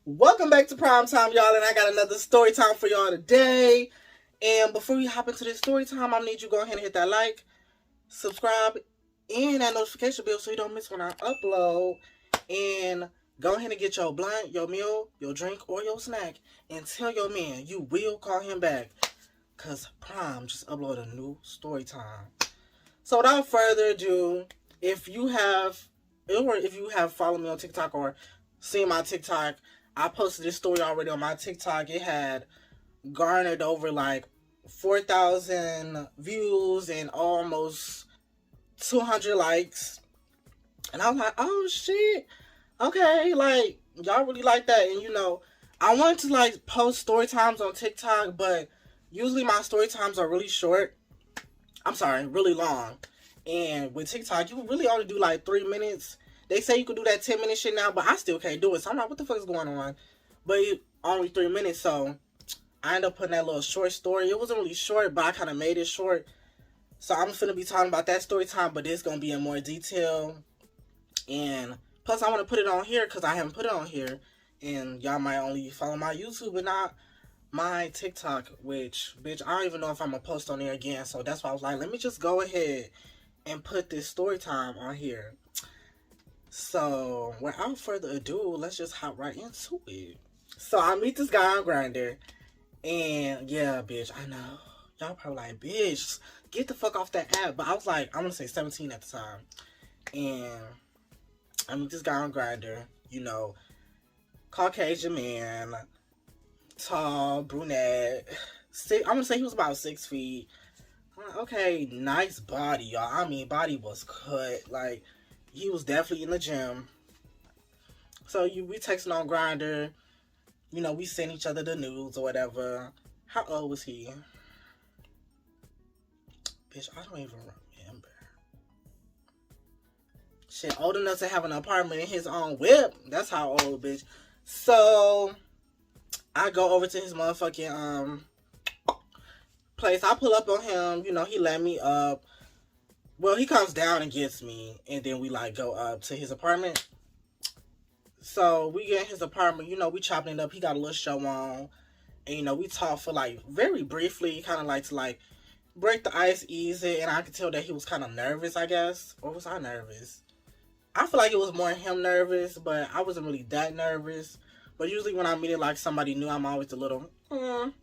Welcome back to Prime Time, y'all, and I got another story time for y'all today. And before we hop into this story time, I need you to go ahead and hit that like, subscribe, and that notification bell so you don't miss when I upload. And go ahead and get your blunt, your meal, your drink, or your snack, and tell your man you will call him back, because Prime just uploaded a new story time. So without further ado, if you have followed me on TikTok or seen my TikTok, I posted this story already on my TikTok. It had garnered over like 4,000 views and almost 200 likes. And I was like, oh shit. Okay, like y'all really like that. And I wanted to like post story times on TikTok, but usually my story times are really short. I'm sorry, really long. And with TikTok, you really only do like 3 minutes. They say you could do that 10-minute shit now, but I still can't do it. So I'm like, what the fuck is going on? But only 3 minutes, so I ended up putting that little short story. It wasn't really short, but I kind of made it short. So I'm finna be talking about that story time, but it's gonna be in more detail. And plus, I want to put it on here because I haven't put it on here. And y'all might only follow my YouTube and not my TikTok, which, bitch, I don't even know if I'm gonna post on there again. So that's why I was like, let me just go ahead and put this story time on here. So without further ado, let's just hop right into it. So I meet this guy on Grindr, and yeah, bitch, I know y'all probably like, bitch, get the fuck off that app. But I was like, I'm gonna say 17 at the time, and I meet this guy on Grindr. Caucasian man, tall, brunette. I'm gonna say he was about 6 feet. I'm like, okay, nice body, y'all. I mean, body was cut. Like, he was definitely in the gym. So we texting on Grindr. We send each other the news or whatever. How old was he? Bitch, I don't even remember. Shit, old enough to have an apartment in his own whip. That's how old, bitch. So I go over to his motherfucking place. I pull up on him. He let me up. Well, he comes down and gets me, and then we like go up to his apartment. So we get in his apartment. We chopping it up. He got a little show on, and we talk for like very briefly, kind of like to like break the ice, ease it, and I could tell that he was kind of nervous, I guess. Or was I nervous? I feel like it was more him nervous, but I wasn't really that nervous. But usually when I meet like somebody new, I'm always a little, But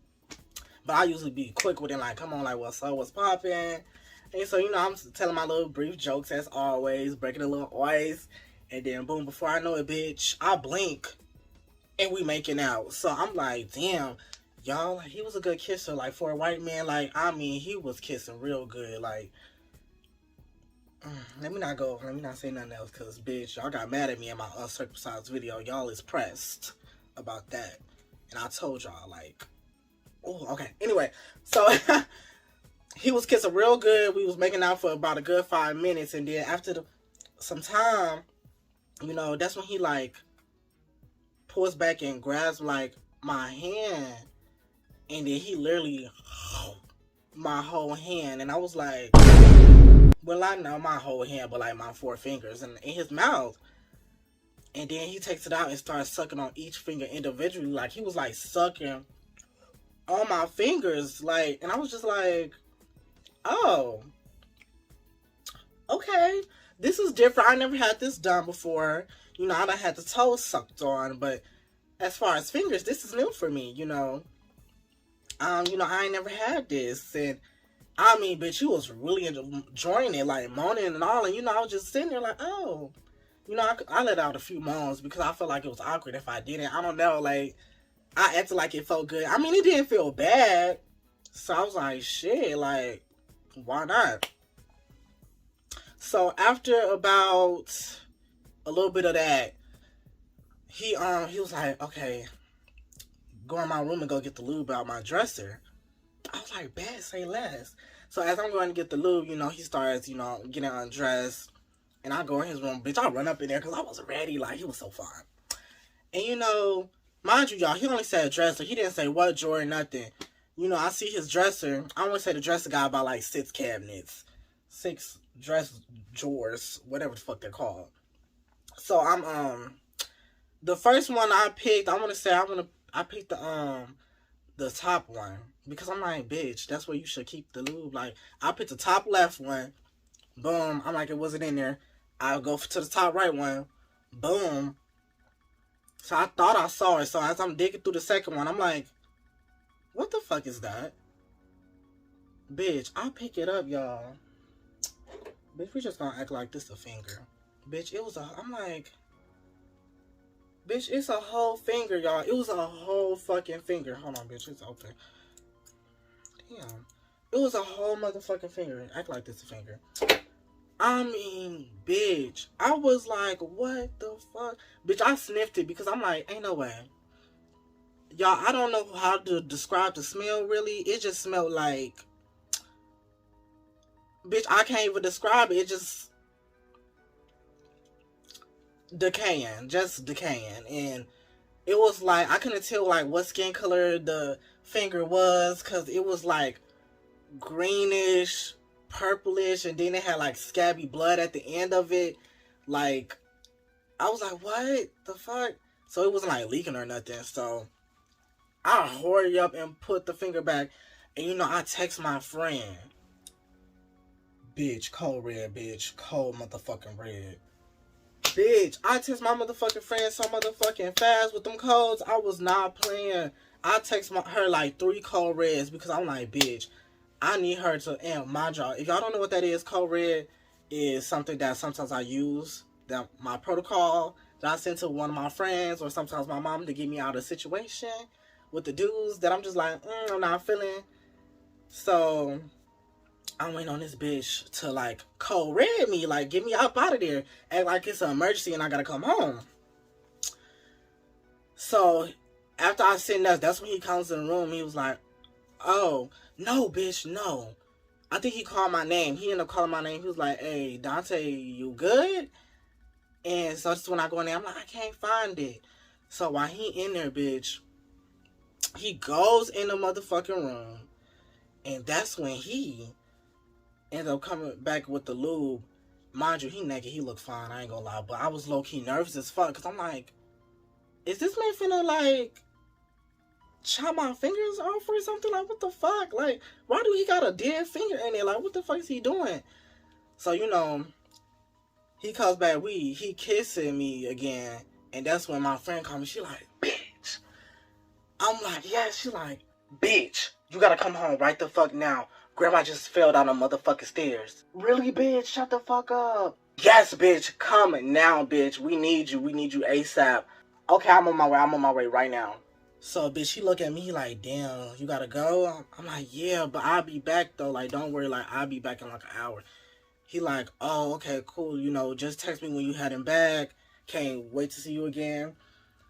I usually be quick with it, like, come on, like, what's popping? And so, I'm telling my little brief jokes as always, breaking a little ice. And then, boom, before I know it, bitch, I blink and we making out. So I'm like, damn, y'all, like, he was a good kisser. Like, for a white man, like, I mean, he was kissing real good. Like, let me not say nothing else, because, bitch, y'all got mad at me in my uncircumcised video. Y'all is pressed about that. And I told y'all, like, oh, okay. Anyway, so he was kissing real good. We was making out for about a good 5 minutes. And then after some time, that's when he, like, pulls back and grabs, like, my hand. And then he literally my whole hand. And I was like, well, I know my whole hand, but, like, my 4 fingers and in his mouth. And then he takes it out and starts sucking on each finger individually. Like, he was, like, sucking on my fingers. Like, and I was just like, oh, okay. This is different. I never had this done before. I done had the toes sucked on, but as far as fingers, this is new for me, I ain't never had this. And I mean, bitch, you was really enjoying it, like moaning and all. And, I was just sitting there like, oh, I let out a few moans because I felt like it was awkward if I didn't. I don't know, like, I acted like it felt good. I mean, it didn't feel bad. So I was like, shit, like, why not? So after about a little bit of that, he was like, okay, go in my room and go get the lube out my dresser. I was like, bad, say less. So as I'm going to get the lube, he starts, getting undressed. And I go in his room, bitch, I run up in there because I wasn't ready. Like, he was so fine. And, mind you, y'all, he only said dresser. He didn't say what drawer, nothing. I see his dresser. I only say the dresser got about, like, 6 cabinets. 6 dress drawers, whatever the fuck they're called. So I'm The first one I picked, I picked the top one because I'm like, bitch, that's where you should keep the lube. Like, I picked the top left one. Boom. I'm like, it wasn't in there. I'll go to the top right one. Boom. So I thought I saw it. So as I'm digging through the second one, I'm like, what the fuck is that? Bitch, I pick it up, y'all. Bitch, we just gonna act like this a finger. Bitch, I'm like, bitch, it's a whole finger, y'all. It was a whole fucking finger. Hold on, bitch, it's open. Damn. It was a whole motherfucking finger. Act like this a finger. I mean, bitch. I was like, what the fuck? Bitch, I sniffed it because I'm like, ain't no way. Y'all, I don't know how to describe the smell really. It just smelled like, bitch, I can't even describe it. It just decaying. Just decaying. And it was like, I couldn't tell like what skin color the finger was because it was like greenish, purplish, and then it had like scabby blood at the end of it. Like, I was like, what the fuck? So it wasn't like leaking or nothing. So I hurry up and put the finger back. And you know, I text my friend. Bitch, cold red, bitch. Cold motherfucking red. Bitch, I text my motherfucking friend so motherfucking fast with them codes. I was not playing. I text her like 3 code reds because I'm like, bitch, I need her to, and my job. If y'all don't know what that is, code red is something that sometimes I use, that my protocol that I send to one of my friends or sometimes my mom to get me out of a situation with the dudes that I'm just like, I'm not feeling. So I'm waiting on this bitch to like code red me, like get me up out of there, act like it's an emergency and I gotta come home. So after I send that's when he comes in the room. He was like, oh, no, bitch, no. I think he called my name. He ended up calling my name. He was like, hey, Dante, you good? And so just when I go in there, I'm like, I can't find it. So while he in there, bitch, he goes in the motherfucking room. And that's when he ended up coming back with the lube. Mind you, he naked. He looked fine. I ain't gonna lie. But I was low-key nervous as fuck. Because I'm like, is this man finna, like, chop my fingers off or something? Like, what the fuck? Like, why do he got a dead finger in there? Like, what the fuck is he doing? So, you know, he comes back, he kissing me again. And that's when my friend called me. She like, bitch. I'm like, yeah. She like, bitch, you gotta come home right the fuck now. Grandma just fell down the motherfucking stairs. Really, bitch? Shut the fuck up. Yes, bitch. Come now, bitch. We need you. We need you ASAP. Okay, I'm on my way. I'm on my way right now. So, bitch, he look at me like, damn, you gotta go? I'm like, yeah, but I'll be back, though. Like, don't worry. Like, I'll be back in, like, an hour. He like, oh, okay, cool. You know, just text me when you heading back. Can't wait to see you again.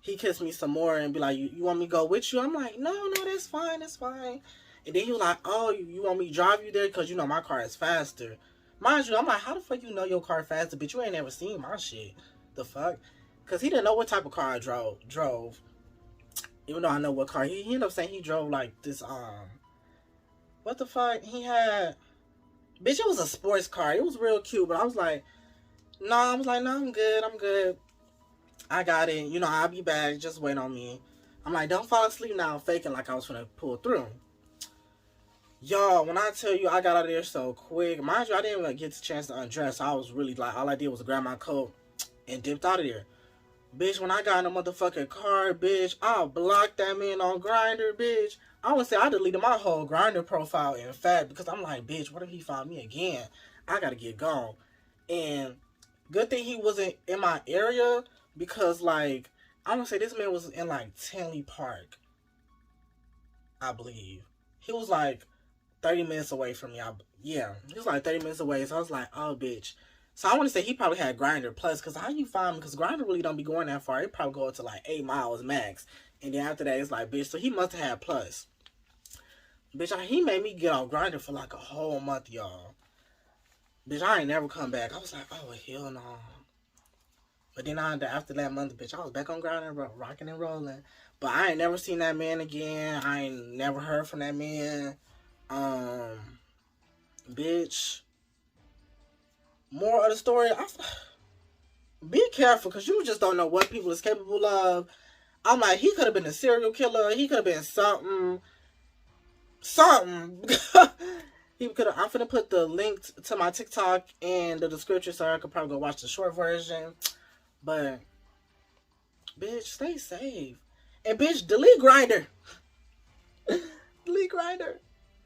He kissed me some more and be like, you want me to go with you? I'm like, no, that's fine. That's fine. And then he was like, oh, you want me to drive you there? Because, you know, my car is faster. Mind you, I'm like, how the fuck you know your car faster? Bitch, you ain't never seen my shit. The fuck? Because he didn't know what type of car I drove. Even though I know what car. He ended up saying he drove, like, this, what the fuck? He had, bitch, it was a sports car. It was real cute, but I was like, no, I'm good. I got it. You know, I'll be back. Just wait on me. I'm like, don't fall asleep now, faking like I was gonna pull through. Y'all, when I tell you I got out of there so quick, mind you, I didn't even get the chance to undress. I was really like, all I did was grab my coat and dipped out of there. Bitch, when I got in the motherfucking car, bitch, I blocked that man on Grindr, bitch. I would say I deleted my whole Grindr profile, in fact, because I'm like, bitch, what if he found me again? I gotta get gone. And good thing he wasn't in my area, because, like, I want to say this man was in, like, Tinley Park, I believe. He was, like, 30 minutes away from me. Yeah, he was, like, 30 minutes away, so I was like, oh, bitch. So I want to say he probably had Grindr Plus, because how you find him? Because Grindr really don't be going that far. It probably go up to, like, 8 miles max. And then after that, it's like, bitch, so he must have had Plus. Bitch, he made me get on Grindr for, like, a whole month, y'all. Bitch, I ain't never come back. I was like, oh, hell no. But then after that month, bitch, I was back on Grindr, rocking and rolling. But I ain't never seen that man again. I ain't never heard from that man. Bitch. More of the story, Be careful, because you just don't know what people is capable of. I'm like, he could have been a serial killer. He could have been something. Something. He could have. I'm finna put the link to my TikTok in the description so I could probably go watch the short version. But, bitch, stay safe. And, bitch, delete Grinder. Delete Grinder.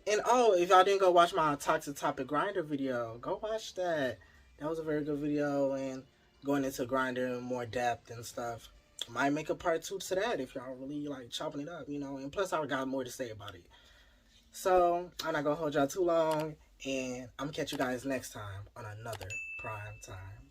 And, oh, if y'all didn't go watch my Toxic Topic Grinder video, go watch that. That was a very good video, and going into Grinder in more depth and stuff. Might make a part 2 to that if y'all really like chopping it up, you know. And plus, I got more to say about it. So, I'm not gonna hold y'all too long, and I'm gonna catch you guys next time on another Prime Time.